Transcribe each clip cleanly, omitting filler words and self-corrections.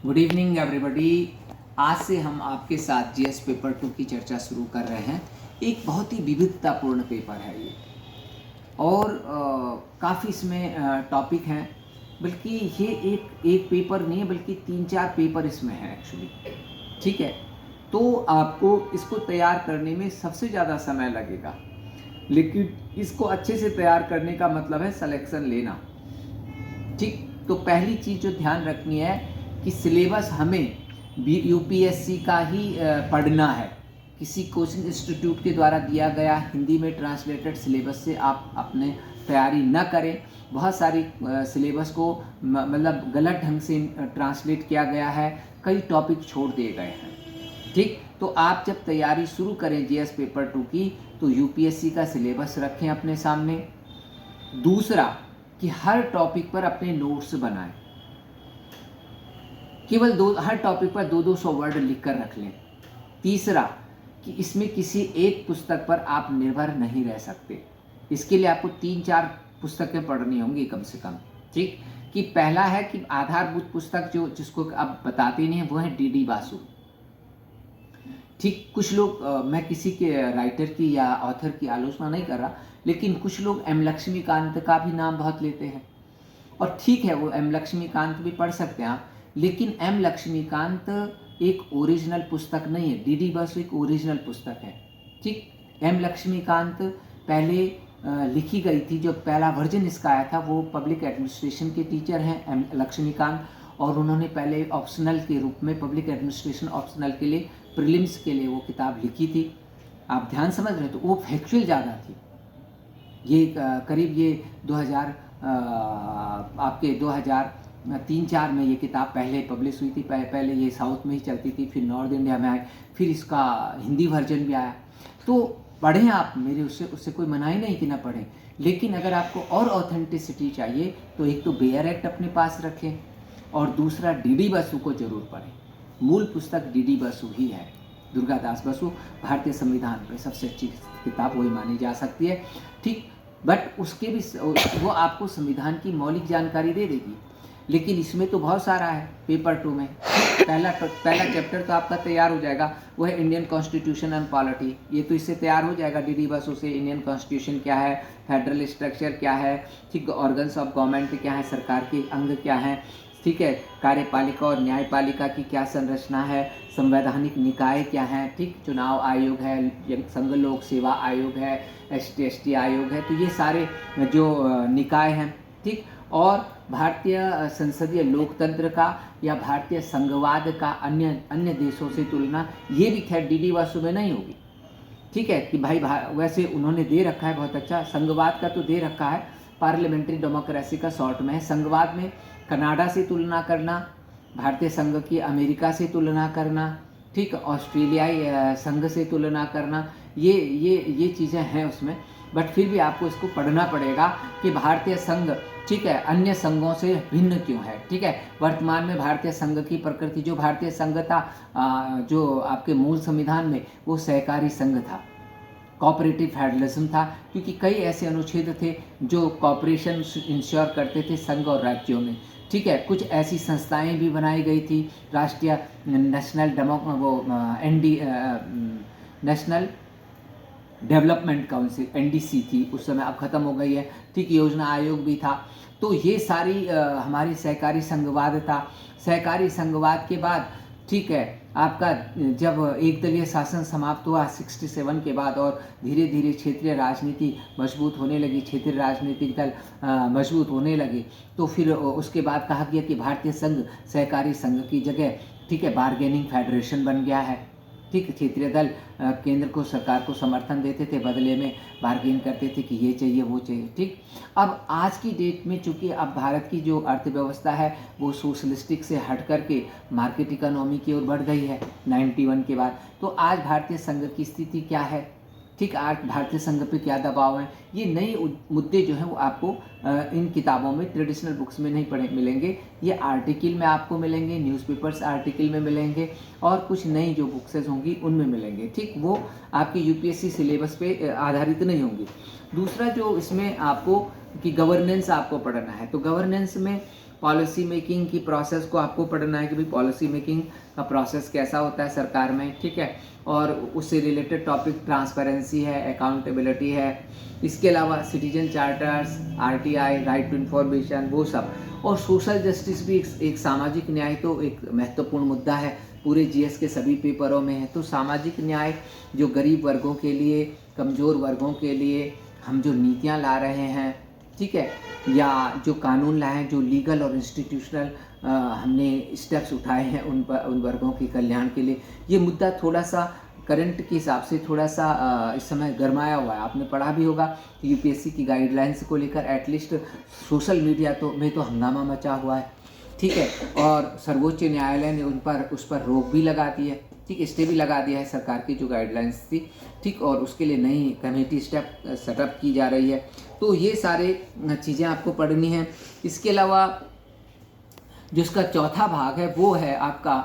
Good evening everybody. आज से हम आपके साथ जीएस पेपर 2 की चर्चा शुरू कर रहे हैं। एक बहुत ही विविधतापूर्ण पेपर है ये और काफ़ी इसमें टॉपिक हैं, बल्कि ये एक पेपर नहीं है बल्कि 3-4 पेपर इसमें हैं एक्चुअली। ठीक है, तो आपको इसको तैयार करने में सबसे ज़्यादा समय लगेगा, लेकिन इसको अच्छे से तैयार करने का मतलब है सिलेक्शन लेना। ठीक, तो पहली चीज़ जो ध्यान रखनी है कि सिलेबस हमें यूपीएससी का ही पढ़ना है। किसी कोचिंग इंस्टीट्यूट के द्वारा दिया गया हिंदी में ट्रांसलेटेड सिलेबस से आप अपने तैयारी न करें। बहुत सारी सिलेबस को मतलब गलत ढंग से ट्रांसलेट किया गया है, कई टॉपिक छोड़ दिए गए हैं। ठीक, तो आप जब तैयारी शुरू करें जीएस पेपर 2 की, तो यूपीएससी का सिलेबस रखें अपने सामने। दूसरा कि हर टॉपिक पर अपने नोट्स बनाएं, केवल हर टॉपिक पर 200-200 वर्ड लिखकर रख लें। तीसरा कि इसमें किसी एक पुस्तक पर आप निर्भर नहीं रह सकते, इसके लिए आपको 3-4 पुस्तकें पढ़नी होंगी कम से कम। ठीक, कि पहला है कि आधारभूत पुस्तक जिसको आप बताते नहीं है, वो है डीडी बासु। ठीक, कुछ लोग मैं किसी के राइटर की या ऑथर की आलोचना नहीं कर रहा, लेकिन कुछ लोग एम लक्ष्मीकांत का भी नाम बहुत लेते हैं, और ठीक है, वो एम लक्ष्मीकांत भी पढ़ सकते हैं आप, लेकिन एम लक्ष्मीकांत एक ओरिजिनल पुस्तक नहीं है। डीडी बासु एक ओरिजिनल पुस्तक है। ठीक, एम लक्ष्मीकांत पहले लिखी गई थी, जो पहला वर्जन इसका आया था वो पब्लिक एडमिनिस्ट्रेशन के टीचर हैं एम लक्ष्मीकांत, और उन्होंने पहले ऑप्शनल के रूप में पब्लिक एडमिनिस्ट्रेशन ऑप्शनल के लिए प्रीलिम्स के लिए वो किताब लिखी थी। आप ध्यान समझ रहे हो, तो वो फैक्चुअल ज़्यादा थी। ये करीब ये 2000 आपके 2003-4 में ये किताब पहले पब्लिश हुई थी। पहले ये साउथ में ही चलती थी, फिर नॉर्थ इंडिया में आई, फिर इसका हिंदी वर्जन भी आया। तो पढ़ें आप, मेरे उससे कोई मनाही नहीं कि ना पढ़ें, लेकिन अगर आपको और ऑथेंटिसिटी चाहिए तो एक तो बेयर एक्ट अपने पास रखें, और दूसरा डीडी बसु को जरूर पढ़ें। मूल पुस्तक डीडी बसु ही है। दुर्गादास बसु, भारतीय संविधान पर सबसे अच्छी किताब वही मानी जा सकती है। ठीक, बट उसके भी वो आपको संविधान की मौलिक जानकारी दे देगी, लेकिन इसमें तो बहुत सारा है पेपर 2 में। पहला चैप्टर तो आपका तैयार हो जाएगा, वो है इंडियन कॉन्स्टिट्यूशन एंड पॉलिटी। ये तो इससे तैयार हो जाएगा डीडी बसु से। इंडियन कॉन्स्टिट्यूशन क्या है, फेडरल स्ट्रक्चर क्या है, ठीक, ऑर्गन्स ऑफ गवर्नमेंट क्या है, सरकार के अंग क्या हैं, ठीक है, कार्यपालिका और न्यायपालिका की क्या संरचना है, संवैधानिक निकाय क्या हैं, ठीक, चुनाव आयोग है, संघ लोक सेवा आयोग है, ST आयोग है, तो ये सारे जो निकाय हैं। ठीक, और भारतीय संसदीय लोकतंत्र का या भारतीय संघवाद का अन्य देशों से तुलना, ये भी खैर डीडी बसु में नहीं होगी। ठीक है, कि भाई वैसे उन्होंने दे रखा है बहुत अच्छा, संघवाद का तो दे रखा है, पार्लियामेंट्री डेमोक्रेसी का शॉर्ट में है। संघवाद में कनाडा से तुलना करना, भारतीय संघ की अमेरिका से तुलना करना, ठीक, ऑस्ट्रेलियाई संघ से तुलना करना, ये चीज़ें हैं उसमें। बट फिर भी आपको इसको पढ़ना पड़ेगा कि भारतीय संघ, ठीक है, अन्य संघों से भिन्न क्यों है। ठीक है, वर्तमान में भारतीय संघ की प्रकृति, जो भारतीय संघ था जो आपके मूल संविधान में, वो सहकारी संघ था, कोऑपरेटिव फेडरलिज्म था, क्योंकि कई ऐसे अनुच्छेद थे जो कॉपरेशन इंश्योर करते थे संघ और राज्यों में। ठीक है, कुछ ऐसी संस्थाएं भी बनाई गई थी, राष्ट्रीय नेशनल डेवलपमेंट काउंसिल NDC थी उस समय, अब ख़त्म हो गई है। ठीक, योजना आयोग भी था। तो ये सारी हमारी सहकारी संघवाद था। सहकारी संघवाद के बाद, ठीक है, आपका जब एक दलीय शासन समाप्त हुआ 67 के बाद, और धीरे धीरे क्षेत्रीय राजनीति मजबूत होने लगी, क्षेत्रीय राजनीतिक दल मजबूत होने लगे, तो फिर उसके बाद कहा गया कि भारतीय संघ सहकारी संघ की जगह, ठीक है, बार्गेनिंग फेडरेशन बन गया है। ठीक, क्षेत्रीय दल केंद्र को, सरकार को समर्थन देते थे, बदले में बार्गेन करते थे कि ये चाहिए वो चाहिए। ठीक, अब आज की डेट में चूंकि अब भारत की जो अर्थव्यवस्था है वो सोशलिस्टिक से हट करके मार्केट इकोनॉमी की ओर बढ़ गई है 91 के बाद, तो आज भारतीय संघ की स्थिति क्या है, ठीक, आज भारतीय संघ पे क्या दबाव है, ये नए मुद्दे जो हैं वो आपको इन किताबों में, ट्रेडिशनल बुक्स में नहीं मिलेंगे। ये आर्टिकल में आपको मिलेंगे, न्यूज़पेपर्स आर्टिकल में मिलेंगे, और कुछ नई जो बुक्सेस होंगी उनमें मिलेंगे। ठीक, वो आपके यूपीएससी सिलेबस पे आधारित नहीं होंगी। दूसरा जो इसमें आपको कि गवर्नेंस आपको पढ़ना है, तो गवर्नेंस में पॉलिसी मेकिंग की प्रोसेस को आपको पढ़ना है कि भाई पॉलिसी मेकिंग का प्रोसेस कैसा होता है सरकार में, ठीक है। और उससे रिलेटेड टॉपिक ट्रांसपेरेंसी है, अकाउंटेबिलिटी है, इसके अलावा citizen charters, RTI, right to information, वो सब। और सोशल जस्टिस भी एक सामाजिक न्याय तो एक महत्वपूर्ण मुद्दा है, पूरे जीएस के सभी पेपरों में है। तो सामाजिक न्याय जो गरीब वर्गों के लिए, कमज़ोर वर्गों के लिए हम जो नीतियाँ ला रहे हैं, ठीक है, या जो कानून लाए हैं, जो लीगल और इंस्टीट्यूशनल हमने स्टेप्स उठाए हैं उन वर्गों के कल्याण के लिए, ये मुद्दा थोड़ा सा करंट के हिसाब से थोड़ा सा इस समय गरमाया हुआ है। आपने पढ़ा भी होगा कि यूपीएससी की गाइडलाइंस को लेकर एटलीस्ट सोशल मीडिया में तो हंगामा मचा हुआ है, ठीक है। और सर्वोच्च न्यायालय ने उस पर रोक भी लगा दी है, ठीक, स्टे भी लगा दिया है सरकार की जो गाइडलाइंस थी, ठीक। और उसके लिए नई कमेटी सेटअप की जा रही है। तो ये सारे चीज़ें आपको पढ़नी है। इसके अलावा जो इसका चौथा भाग है वो है आपका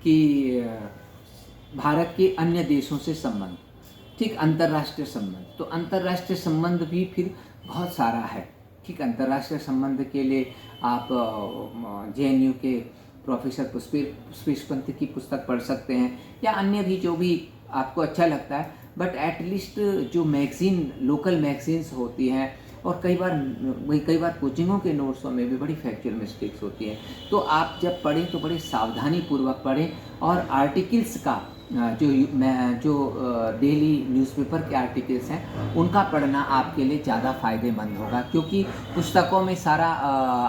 कि भारत के अन्य देशों से संबंध, ठीक, अंतर्राष्ट्रीय संबंध। तो अंतर्राष्ट्रीय संबंध भी फिर बहुत सारा है, ठीक। अंतर्राष्ट्रीय संबंध के लिए आप जेएनयू के प्रोफेसर पुष्पेश पंत की पुस्तक पढ़ सकते हैं, या अन्य भी जो भी आपको अच्छा लगता है। बट एटलीस्ट जो मैगज़ीन, लोकल मैगज़ीन्स होती हैं, और कई बार कोचिंगों के नोट्सों में भी बड़ी फैक्चुअल मिस्टेक्स होती हैं। तो आप जब पढ़ें तो बड़े सावधानी पूर्वक पढ़ें, और आर्टिकल्स का जो डेली न्यूज़पेपर के आर्टिकल्स हैं उनका पढ़ना आपके लिए ज़्यादा फ़ायदेमंद होगा, क्योंकि पुस्तकों में सारा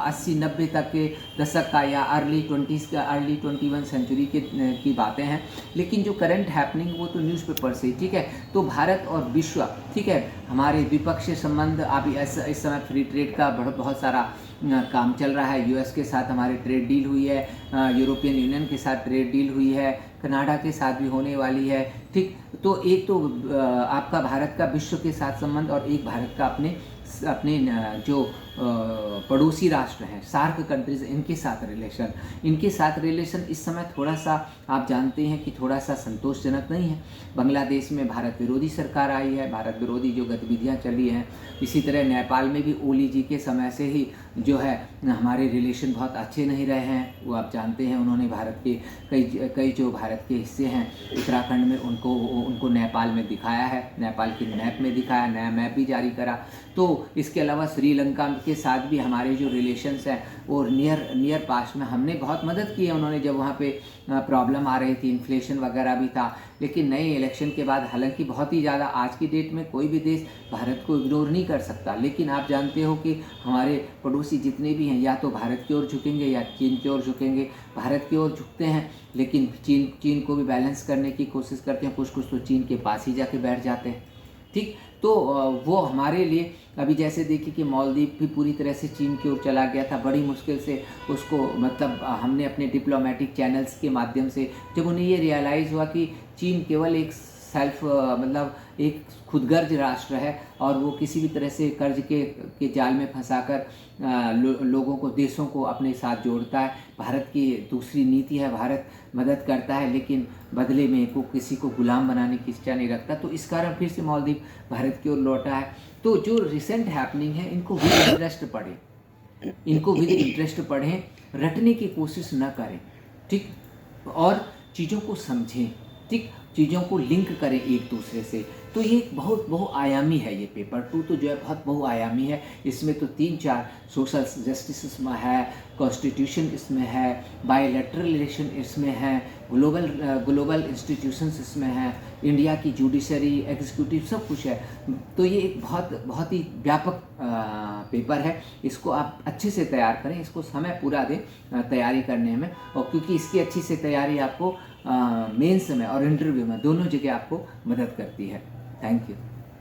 80-90 तक के दशक का या अर्ली 21 सेंचुरी की बातें हैं, लेकिन जो करंट हैपनिंग वो तो न्यूज़पेपर से ही, ठीक है। तो भारत और विश्व, ठीक है, हमारे द्विपक्षीय संबंध, अभी इस समय फ्री ट्रेड का बहुत सारा काम चल रहा है। यूएस के साथ हमारी ट्रेड डील हुई है, यूरोपियन यूनियन के साथ ट्रेड डील हुई है, कनाडा के साथ भी होने वाली है, ठीक। तो एक तो आपका भारत का विश्व के साथ संबंध, और एक भारत का अपने जो पड़ोसी राष्ट्र हैं, सार्क कंट्रीज, इनके साथ रिलेशन इस समय थोड़ा सा आप जानते हैं कि थोड़ा सा संतोषजनक नहीं है। बांग्लादेश में भारत विरोधी सरकार आई है, भारत विरोधी जो गतिविधियां चली हैं। इसी तरह नेपाल में भी ओली जी के समय से ही जो है हमारे रिलेशन बहुत अच्छे नहीं रहे हैं, वो आप जानते हैं। उन्होंने भारत के कई जो भारत के हिस्से हैं उत्तराखंड में, उनको नेपाल में दिखाया है, नेपाल के मैप में दिखाया, नया मैप भी जारी करा। तो इसके अलावा श्रीलंका के साथ भी हमारे जो रिलेशंस हैं और नियर पास्ट में हमने बहुत मदद की है उन्होंने, जब वहाँ पे प्रॉब्लम आ रही थी, इन्फ्लेशन वगैरह भी था। लेकिन नए इलेक्शन के बाद हालांकि बहुत ही ज़्यादा, आज की डेट में कोई भी देश भारत को इग्नोर नहीं कर सकता, लेकिन आप जानते हो कि हमारे पड़ोसी जितने भी हैं या तो भारत की ओर झुकेंगे या चीन की ओर झुकेंगे। भारत की ओर झुकते हैं, लेकिन चीन को भी बैलेंस करने की कोशिश करते हैं, कुछ तो चीन के पास ही जाके बैठ जाते हैं, ठीक। तो वो हमारे लिए, अभी जैसे देखिए कि मालदीव भी पूरी तरह से चीन की ओर चला गया था, बड़ी मुश्किल से उसको, मतलब हमने अपने डिप्लोमेटिक चैनल्स के माध्यम से, जब उन्हें ये रियलाइज़ हुआ कि चीन केवल एक मतलब एक खुदगर्ज राष्ट्र है और वो किसी भी तरह से कर्ज के जाल में फंसाकर लोगों को, देशों को अपने साथ जोड़ता है। भारत की दूसरी नीति है, भारत मदद करता है लेकिन बदले में किसी को गुलाम बनाने की इच्छा नहीं रखता। तो इस कारण फिर से मालदीव भारत की ओर लौटा है। तो जो रिसेंट हैपनिंग है इनको विद इंटरेस्ट पढ़ें, रटने की कोशिश न करें, ठीक, और चीज़ों को समझें, ठीक, चीज़ों को लिंक करें एक दूसरे से। तो ये बहुत बहुआयामी है, ये पेपर 2 तो जो है बहुत बहुआयामी है। इसमें तो 3-4 सोशल जस्टिस इसमें है, कॉन्स्टिट्यूशन इसमें है, बायलैटरल रिलेशन इसमें है, ग्लोबल इंस्टीट्यूशंस इसमें है, इंडिया की जुडिशरी, एग्जीक्यूटिव, सब कुछ है। तो ये एक बहुत ही व्यापक पेपर है। इसको आप अच्छे से तैयार करें, इसको समय पूरा दें तैयारी करने में, और क्योंकि इसकी अच्छी से तैयारी आपको मेंस में और इंटरव्यू में दोनों जगह आपको मदद करती है। Thank you.